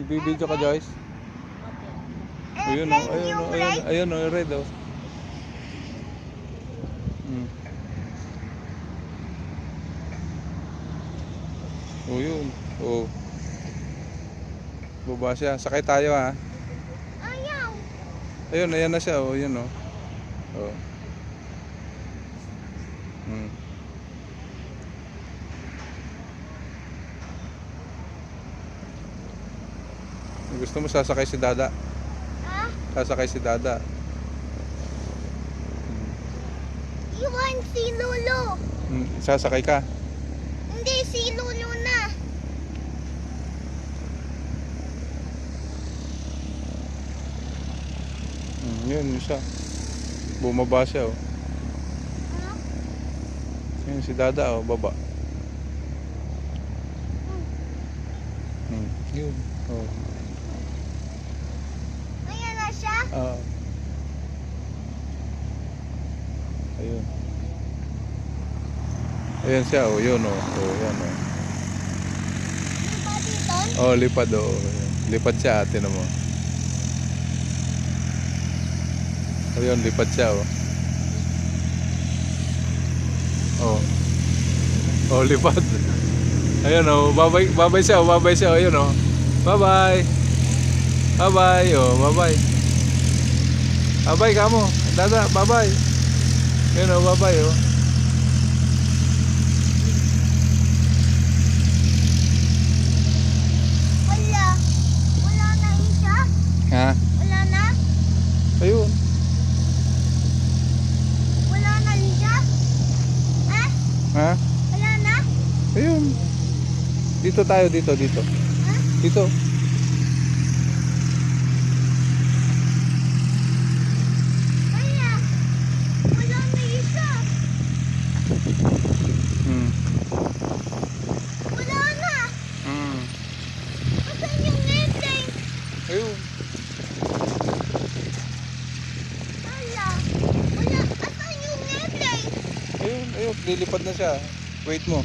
Ibibidyo ka, Joyce? Ayun o, ayun o, ayun o, red o. O yun, o. Baba siya, sakay tayo ha. Ayaw. Ayun, ayan na siya o, yun o. O. Gusto mo sasakay si Dada? Ha? Sasakay si Dada. Iwan si Lolo. Sasakay ka? Hindi, si Lolo na. Yun siya. Bumaba siya oh. Ano? Yun si Dada oh, baba. Yun. Oh. Ayan na siya. Ayun. Ayan siya oh, yun oh. Oh, yan oh. Di ba dito? Oh, lipad oh. Lipad siya, ate mo. Ayun, lipad siya oh. Oh. Oh, lipad. Ayun oh, babay siya, babay siya. Ayun oh. Bye-bye. Bye-bye. Oh, bye-bye. Bye-bye kamo. Dada, bye-bye. Ayun oh, bye-bye oh. Wala. Wala na isa. Ha? Wala na. Ayun. Wala na isa. Ha? Ha? Wala na. Ayun. Dito tayo, dito. Ha? Dito. Wala. Wala na isa. Wala na. Asan yung airplane? Ayun. Wala. Wala. Asan yung airplane? Ayun, lilipad na siya. Wait mo.